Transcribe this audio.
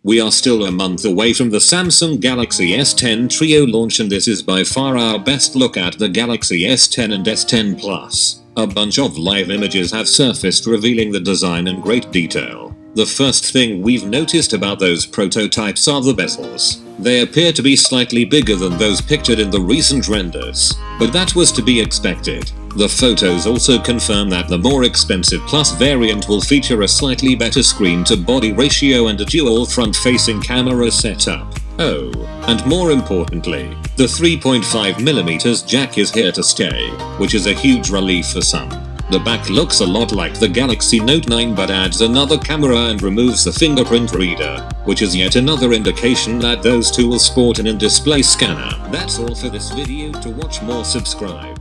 We are still a month away from the Samsung Galaxy S10 Trio launch, and this is by far our best look at the Galaxy S10 and S10 Plus. A bunch of live images have surfaced revealing the design in great detail. The first thing we've noticed about those prototypes are the bezels. They appear to be slightly bigger than those pictured in the recent renders, but that was to be expected. The photos also confirm that the more expensive Plus variant will feature a slightly better screen-to-body ratio and a dual front-facing camera setup. Oh, and more importantly, the 3.5mm jack is here to stay, which is a huge relief for some. The back looks a lot like the Galaxy Note 9 but adds another camera and removes the fingerprint reader, which is yet another indication that those two will sport an in-display scanner. That's all for this video. To watch more, subscribe.